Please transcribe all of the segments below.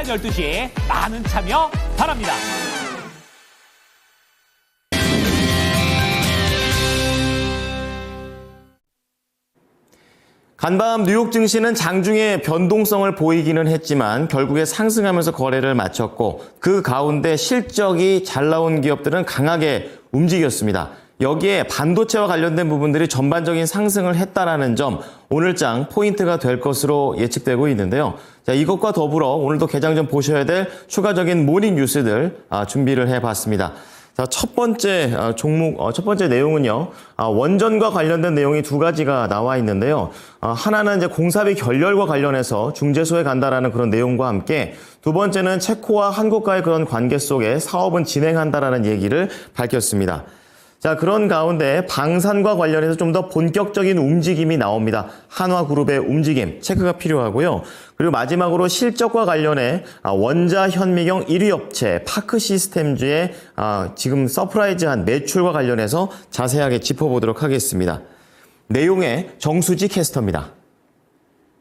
12시 많은 참여 바랍니다. 간밤 뉴욕 증시는 장중에 변동성을 보이기는 했지만 결국에 상승하면서 거래를 마쳤고 그 가운데 실적이 잘 나온 기업들은 강하게 움직였습니다. 여기에 반도체와 관련된 부분들이 전반적인 상승을 했다라는 점 오늘장 포인트가 될 것으로 예측되고 있는데요. 자, 이것과 더불어 오늘도 개장 전 보셔야 될 추가적인 모닝 뉴스들 준비를 해봤습니다. 자, 첫 번째 내용은요. 원전과 관련된 내용이 두 가지가 나와 있는데요. 하나는 이제 공사비 결렬과 관련해서 중재소에 간다라는 그런 내용과 함께 두 번째는 체코와 한국과의 그런 관계 속에 사업은 진행한다라는 얘기를 밝혔습니다. 자, 그런 가운데 방산과 관련해서 좀 더 본격적인 움직임이 나옵니다. 한화그룹의 움직임, 체크가 필요하고요. 그리고 마지막으로 실적과 관련해 원자 현미경 1위 업체 파크시스템즈의 지금 서프라이즈한 매출과 관련해서 자세하게 짚어보도록 하겠습니다. 내용의 정수지 캐스터입니다.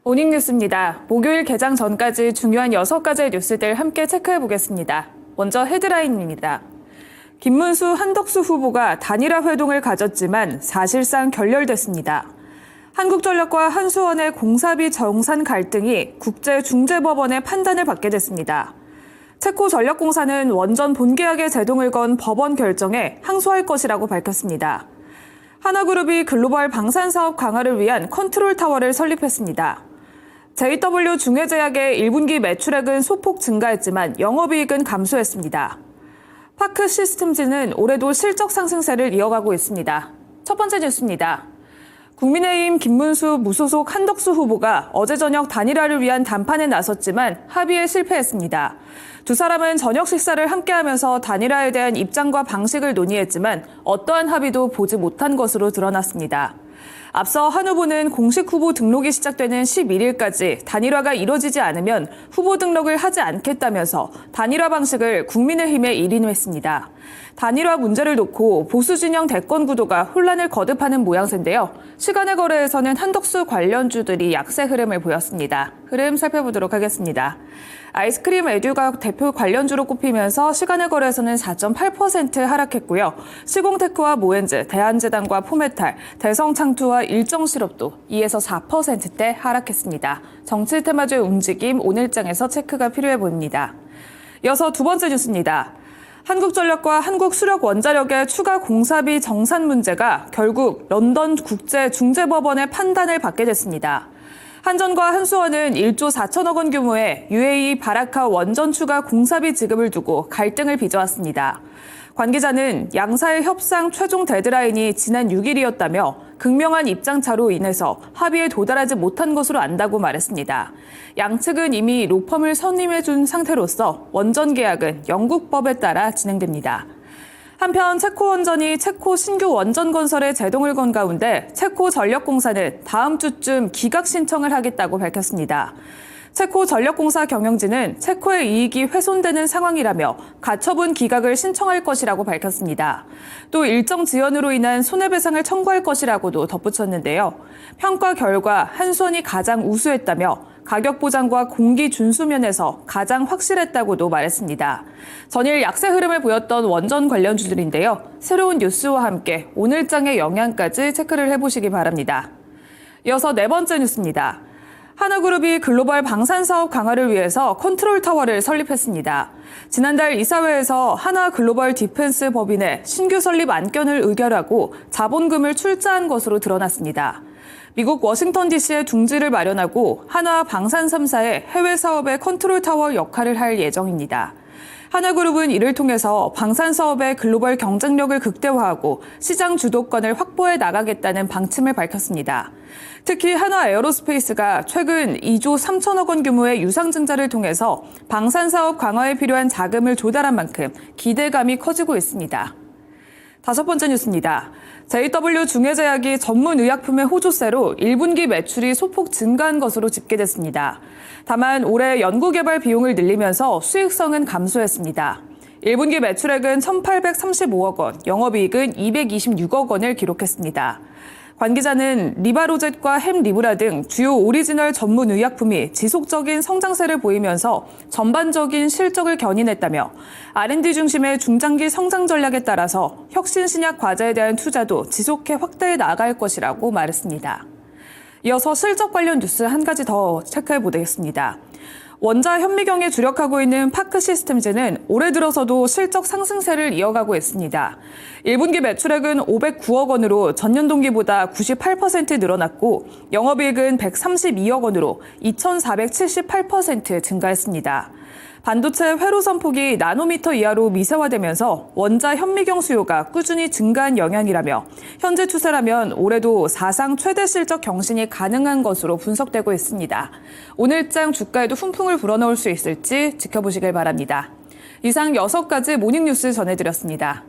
모닝뉴스입니다. 목요일 개장 전까지 중요한 6가지의 뉴스들 함께 체크해 보겠습니다. 먼저 헤드라인입니다. 김문수, 한덕수 후보가 단일화 회동을 가졌지만 사실상 결렬됐습니다. 한국전력과 한수원의 공사비 정산 갈등이 국제중재법원의 판단을 받게 됐습니다. 체코전력공사는 원전 본계약의 제동을 건 법원 결정에 항소할 것이라고 밝혔습니다. 한화그룹이 글로벌 방산사업 강화를 위한 컨트롤타워를 설립했습니다. JW 중해제약의 1분기 매출액은 소폭 증가했지만 영업이익은 감소했습니다. 파크시스템즈는 올해도 실적 상승세를 이어가고 있습니다. 첫 번째 뉴스입니다. 국민의힘 김문수 무소속 한덕수 후보가 어제 저녁 단일화를 위한 담판에 나섰지만 합의에 실패했습니다. 두 사람은 저녁 식사를 함께하면서 단일화에 대한 입장과 방식을 논의했지만 어떠한 합의도 보지 못한 것으로 드러났습니다. 앞서 한 후보는 공식 후보 등록이 시작되는 11일까지 단일화가 이뤄지지 않으면 후보 등록을 하지 않겠다면서 단일화 방식을 국민의힘에 일인했습니다. 단일화 문제를 놓고 보수 진영 대권 구도가 혼란을 거듭하는 모양새인데요. 시간의 거래에서는 한덕수 관련주들이 약세 흐름을 보였습니다. 흐름 살펴보도록 하겠습니다. 아이스크림 에듀가 대표 관련주로 꼽히면서 시간의 거래에서는 4.8% 하락했고요. 시공테크와 모엔즈, 대한제당과 포메탈, 대성창투와 일정실업도 2에서 4%대 하락했습니다. 정치 테마주의 움직임 오늘장에서 체크가 필요해 보입니다. 이어서 두 번째 뉴스입니다. 한국전력과 한국수력원자력의 추가 공사비 정산 문제가 결국 런던 국제중재법원의 판단을 받게 됐습니다. 한전과 한수원은 1조 4천억 원 규모의 UAE 바라카 원전 추가 공사비 지급을 두고 갈등을 빚어왔습니다. 관계자는 양사의 협상 최종 데드라인이 지난 6일이었다며 극명한 입장차로 인해서 합의에 도달하지 못한 것으로 안다고 말했습니다. 양측은 이미 로펌을 선임해준 상태로서 원전 계약은 영국법에 따라 진행됩니다. 한편 체코원전이 체코 신규 원전 건설에 제동을 건 가운데 체코전력공사는 다음 주쯤 기각 신청을 하겠다고 밝혔습니다. 체코전력공사 경영진은 체코의 이익이 훼손되는 상황이라며 가처분 기각을 신청할 것이라고 밝혔습니다. 또 일정 지연으로 인한 손해배상을 청구할 것이라고도 덧붙였는데요. 평가 결과 한수원이 가장 우수했다며 가격 보장과 공기 준수 면에서 가장 확실했다고도 말했습니다. 전일 약세 흐름을 보였던 원전 관련주들인데요. 새로운 뉴스와 함께 오늘장의 영향까지 체크를 해보시기 바랍니다. 이어서 네 번째 뉴스입니다. 한화그룹이 글로벌 방산사업 강화를 위해서 컨트롤타워를 설립했습니다. 지난달 이사회에서 한화글로벌 디펜스 법인의 신규 설립 안건을 의결하고 자본금을 출자한 것으로 드러났습니다. 미국 워싱턴 DC에 둥지를 마련하고 한화 방산 3사의 해외 사업의 컨트롤타워 역할을 할 예정입니다. 한화그룹은 이를 통해서 방산 사업의 글로벌 경쟁력을 극대화하고 시장 주도권을 확보해 나가겠다는 방침을 밝혔습니다. 특히 한화에어로스페이스가 최근 2조 3천억 원 규모의 유상증자를 통해서 방산 사업 강화에 필요한 자금을 조달한 만큼 기대감이 커지고 있습니다. 다섯 번째 뉴스입니다. JW 중해제약이 전문 의약품의 호조세로 1분기 매출이 소폭 증가한 것으로 집계됐습니다. 다만 올해 연구개발 비용을 늘리면서 수익성은 감소했습니다. 1분기 매출액은 1,835억 원, 영업이익은 226억 원을 기록했습니다. 관 기자는 리바로젯과 햄리브라 등 주요 오리지널 전문 의약품이 지속적인 성장세를 보이면서 전반적인 실적을 견인했다며 R&D 중심의 중장기 성장 전략에 따라서 혁신 신약 과제에 대한 투자도 지속해 확대해 나갈 것이라고 말했습니다. 이어서 실적 관련 뉴스 한 가지 더 체크해 보겠습니다. 원자 현미경에 주력하고 있는 파크시스템즈는 올해 들어서도 실적 상승세를 이어가고 있습니다. 1분기 매출액은 509억 원으로 전년 동기보다 98% 늘어났고 영업이익은 132억 원으로 2,478% 증가했습니다. 반도체 회로 선폭이 나노미터 이하로 미세화되면서 원자 현미경 수요가 꾸준히 증가한 영향이라며 현재 추세라면 올해도 사상 최대 실적 경신이 가능한 것으로 분석되고 있습니다. 오늘장 주가에도 훈풍을 불어넣을 수 있을지 지켜보시길 바랍니다. 이상 6가지 모닝뉴스 전해드렸습니다.